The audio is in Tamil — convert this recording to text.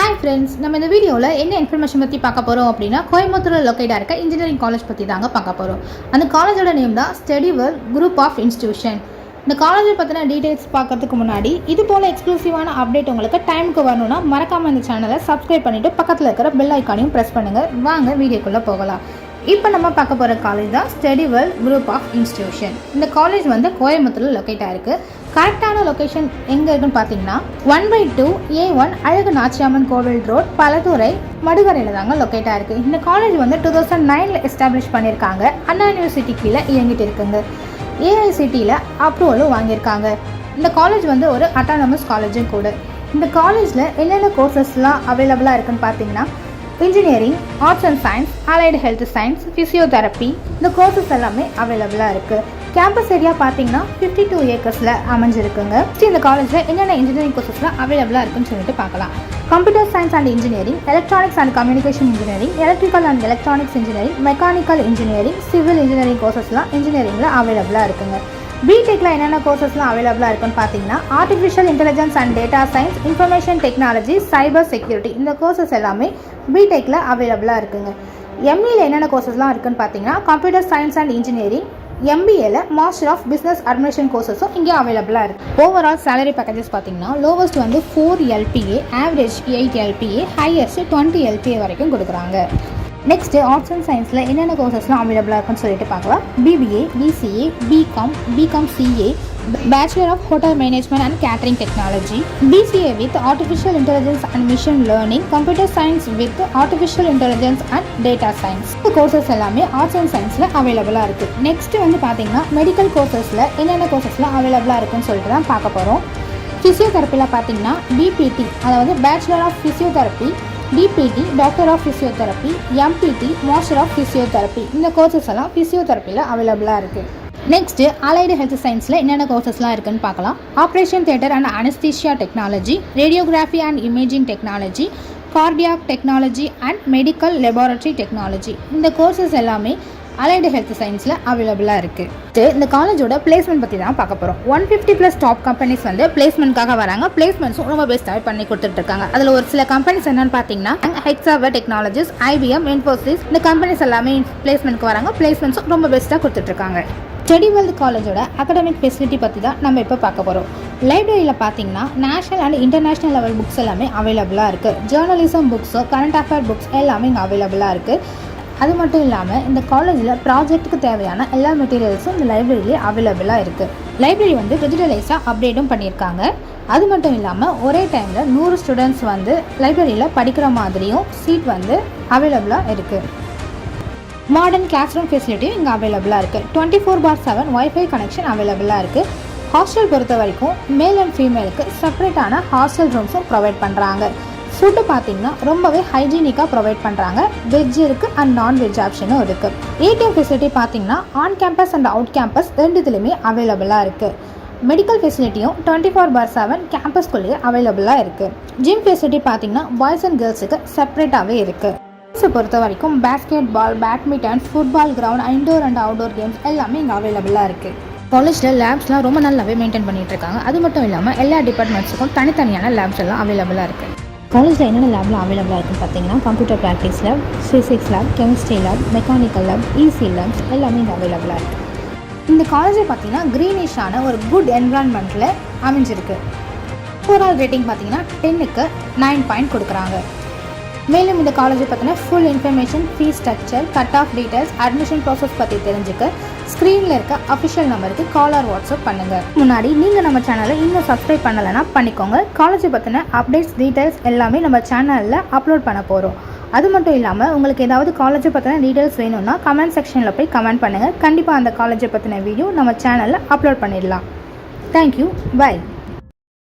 Hi friends, நம்ம இந்த வீடியோல என்ன இன்ஃபர்மேஷன் பத்தி பார்க்க போறோம் அப்படினா கோயம்புத்தூர்ல லொகேட் ஆயிருக்க இன்ஜினியரிங் காலேஜ் பத்தி தாங்க பார்க்க போறோம். அந்த காலேஜோட நேம் தான் ஸ்டடிவெல் குரூப் ஆஃப் இன்ஸ்டிடியூஷன். இந்த காலேஜை பத்தின டீடைல்ஸ் பார்க்கிறதுக்கு முன்னாடி இது போல எக்ஸ்க்ளூசிவான அப்டேட் உங்களுக்கு டைமுக்கு வரணும்னா மறக்காம இந்த சேனலை சப்ஸ்கிரைப் பண்ணிட்டு பக்கத்துல இருக்கிற பெல் ஐகானையும் பிரஸ் பண்ணுங்க. வாங்க வீடியோக்குள்ள போகலாம். இப்போ நம்ம பார்க்க போகிற காலேஜ் தான் ஸ்டடிவெல் குரூப் ஆஃப் இன்ஸ்டிடியூஷன். இந்த காலேஜ் வந்து கோயம்புத்தூரில் லொக்கேட் ஆயிருக்கு. கரெக்டான லொக்கேஷன் எங்கே இருக்குன்னு பார்த்தீங்கன்னா 1/2 A1 அழகு நாச்சியம்மன் கோவில் ரோட், பலதுறை, மடுகரையில் தாங்க லொக்கேட் ஆயிருக்கு. இந்த காலேஜ் வந்து 2009 எஸ்டாப்ளிஷ் பண்ணியிருக்காங்க. அண்ணா யூனிவர்சிட்டி கீழே இயங்கிட்டு இருக்குங்க. AICTயில் அப்ரூவலும் வாங்கியிருக்காங்க. இந்த காலேஜ் வந்து ஒரு அட்டானமஸ் காலேஜும் கூட. இந்த காலேஜில் என்னென்ன கோர்சஸ்லாம் அவைலபிளாக இருக்குன்னு பார்த்தீங்கன்னா engineering, arts and science, allied health science, physiotherapy, இந்த கோர்சஸ் எல்லாமே அவைலபிளாக இருக்குது. கேம்பஸ் ஏரியா பார்த்தீங்கன்னா 52 ஏக்கர்ஸில் அமைஞ்சிருக்குங்க. இந்த காலேஜில் என்னென்ன இன்ஜினியரிங் கோர்சஸ்லாம் அவைலபிளாக இருக்குன்னு சொல்லிட்டு பார்க்கலாம். Computer science and engineering, electronics and communication engineering, electrical and electronics engineering, mechanical engineering, civil engineering கோர்சஸ்லாம் இன்ஜினியரிங்கில் அவைலபிளாக இருக்குங்க. பிடெக்கில் என்னென்ன கோர்சஸ்லாம் அவைலபிளாக இருக்குன்னு பார்த்தீங்கன்னா artificial intelligence and data science, information technology, cyber security, இந்த கோர்சஸ் எல்லாமே பிடெக்கில் அவைலபிளாக இருக்குங்க. எம்இயில் என்னென்ன கோர்சஸ்லாம் இருக்குன்னு பார்த்தீங்கன்னா கம்ப்யூட்டர் சயின்ஸ் அண்ட் இன்ஜினியரிங், MBAல மாஸ்டர் ஆஃப் பிஸ்னஸ் அட்மினிஸ்ட்ரேஷன் கோர்சஸும் இங்கே அவைலபிளாக இருக்குது. ஓவரால் சேலரி பேக்கேஜஸ் பார்த்தீங்கன்னா லோவஸ்ட் வந்து 4 LPA, average 8 LPA, highest 20 LPA வரைக்கும் கொடுக்குறாங்க. நெக்ஸ்ட்டு ஆர்ட்ஸ் அண்ட் சயின்ஸில் என்னென்ன கோர்சஸ்லாம் அவைலபிளாக இருக்குன்னு சொல்லிட்டு பார்க்கலாம். BBA, BCA, BCom CA, Bachelor of Hotel Management and Catering Technology, BCA with Artificial Intelligence and Machine Learning, Computer Science with Artificial Intelligence and Data Science. இந்த கோர்சஸ் எல்லாமே ஆர்ட்ஸ் அண்ட் சயின்ஸில் அவைலபிளாக இருக்குது. நெக்ஸ்ட்டு வந்து பார்த்தீங்கன்னா மெடிக்கல் கோர்சஸில் என்னென்ன கோர்சஸ்லாம் அவைலபிளாக இருக்குன்னு சொல்லிட்டு தான் பார்க்க போகிறோம். ஃபிசியோதெரப்பியில் பார்த்தீங்கன்னா BPT, அதாவது bachelor of physiotherapy, DPT, doctor of physiotherapy, MPT, master of physiotherapy, இந்த கோர்சஸ் எல்லாம் ஃபிசியோதெரப்பியில் அவைலபிளாக இருக்குது. நெக்ஸ்ட்டு அலைடு ஹெல்த் சயின்ஸில் என்னென்ன கோர்சஸ்லாம் இருக்குன்னு பார்க்கலாம். Operation theatre and anaesthesia technology, radiography and imaging technology, cardiac technology and medical laboratory technology, இந்த கோர்சஸ் எல்லாமே அலைடு ஹெல்த் சயின்ஸில் அவைலபிளாக இருக்குது. இந்த காலேஜோட பிளேஸ்மெண்ட் பற்றி தான் பார்க்க போகிறோம். 150+ டாப் கம்பெனிஸ் வந்து பிளேஸ்மெண்ட்காக வராங்க. பிளேஸ்மெண்ட்ஸும் ரொம்ப பெஸ்ட்டாகவே பண்ணி கொடுத்துட்ருக்காங்க. அதில் ஒரு சில கம்பெனிஸ் என்னென்னு பார்த்தீங்கன்னா ஹெக்ஸாவர் டெக்னாலஜிஸ், IBM, இன்ஃபோசிஸ், இந்த கம்பெனிஸ் எல்லாமே பிளேஸ்மெண்ட்க்கு வராங்க. பிளேஸ்மெண்ட்ஸும் ரொம்ப பெஸ்ட்டாக கொடுத்துட்ருக்காங்க. ஸ்டடிவெல் காலேஜோட அகடமிக் ஃபெசிலிட்டி பற்றி தான் நம்ம இப்போ பார்க்க போகிறோம். லைப்ரரியில் பார்த்தீங்கன்னா national and international level books எல்லாமே அவைலபிளாக இருக்குது. Journalism books, current affair books எல்லாமே இங்கே அவைலபிளாக இருக்குது. அது மட்டும் இல்லாமல் இந்த காலேஜில் ப்ராஜெக்ட்டுக்கு தேவையான எல்லா மெட்டீரியல்ஸும் இந்த லைப்ரரியிலே அவைலபிளாக இருக்குது. லைப்ரரி வந்து டிஜிட்டலைஸாக அப்டேட்டும் பண்ணியிருக்காங்க. அது மட்டும் இல்லாமல் ஒரே டைமில் 100 ஸ்டூடெண்ட்ஸ் வந்து லைப்ரரியில் படிக்கிற மாதிரியும் சீட் வந்து அவைலபிளாக இருக்குது. மாடர்ன் கிளாஸ் ரூம் ஃபெசிலிட்டியும் இங்கே அவைலபிளாக இருக்குது. 24/7 வைஃபை கனெக்ஷன் அவைலபிளாக இருக்குது. ஹாஸ்டல் பொறுத்த வரைக்கும் மேல் அண்ட் ஃபீமேலுக்கு செப்பரேட்டான ஹாஸ்டல் ரூம்ஸும் ப்ரொவைட் பண்ணுறாங்க. ஃபுட்டு பார்த்தீங்கன்னா ரொம்பவே ஹைஜீனிக்காக ப்ரொவைட் பண்ணுறாங்க. வெஜ் இருக்குது அண்ட் நான்வெஜ் ஆப்ஷனும் இருக்குது. ATM ஃபெசிலிட்டி பார்த்தீங்கன்னா on campus and out campus ரெண்டுத்துலேயுமே அவைலபிளாக இருக்குது. மெடிக்கல் ஃபெசிலிட்டியும் 24/7 கேம்பஸ்குள்ளேயே அவைலபிளாக இருக்குது. ஜிம் ஃபெசிலிட்டி பார்த்தீங்கன்னா பாய்ஸ் அண்ட் கேர்ள்ஸுக்கு செப்பரேட்டாகவே இருக்குது. கேம்ஸை பொறுத்த வரைக்கும் basketball, badminton, football ground, indoor and outdoor games எல்லாமே இங்கே அவைலபிளாக இருக்குது. காலேஜில் லேப்ஸ்லாம் ரொம்ப நல்லாவே மெயின்டைன் பண்ணிகிட்டு இருக்காங்க. அது மட்டும் இல்லாமல் எல்லா டிபார்ட்மெண்ட்ஸுக்கும் தனித்தனியான லேப்ஸ் எல்லாம் அவைலபிளாக இருக்குது. காலேஜில் என்னென்ன லேப்லாம் அவைலபிளாக இருக்குன்னு பார்த்தீங்கன்னா computer practice lab, physics lab, chemistry lab, mechanical lab, EC labs எல்லாமே இங்கே அவைலபிளாக இருக்குது. இந்த காலேஜில் பார்த்தீங்கன்னா க்ரீனிஷான ஒரு குட் என்விரான்மெண்ட்டில் அமைஞ்சிருக்கு. ஓவரால் ரேட்டிங் பார்த்தீங்கன்னா 10க்கு 9 பாயிண்ட் கொடுக்குறாங்க. மேலும் இந்த காலேஜை பற்றின full information, fees structure, cut off details, admission process பற்றி தெரிஞ்சுக்க ஸ்க்ரீனில் இருக்க அஃபிஷியல் நம்பருக்கு கால் ஆர் வாட்ஸ்அப் பண்ணுங்கள். முன்னாடி நீங்கள் நம்ம சேனலை இன்னும் சப்ஸ்கிரைப் பண்ணலைன்னா பண்ணிக்கோங்க. காலேஜை பற்றின அப்டேட்ஸ், டீட்டெயில்ஸ் எல்லாமே நம்ம சேனலில் அப்லோட் பண்ண போகிறோம். அது மட்டும் இல்லாமல் உங்களுக்கு ஏதாவது காலேஜை பற்றின டீட்டெயில்ஸ் வேணும்னா கமெண்ட் செக்ஷனில் போய் கமெண்ட் பண்ணுங்கள். கண்டிப்பாக அந்த காலேஜை பற்றின வீடியோ நம்ம சேனலில் அப்லோட் பண்ணிடலாம். Thank you, by.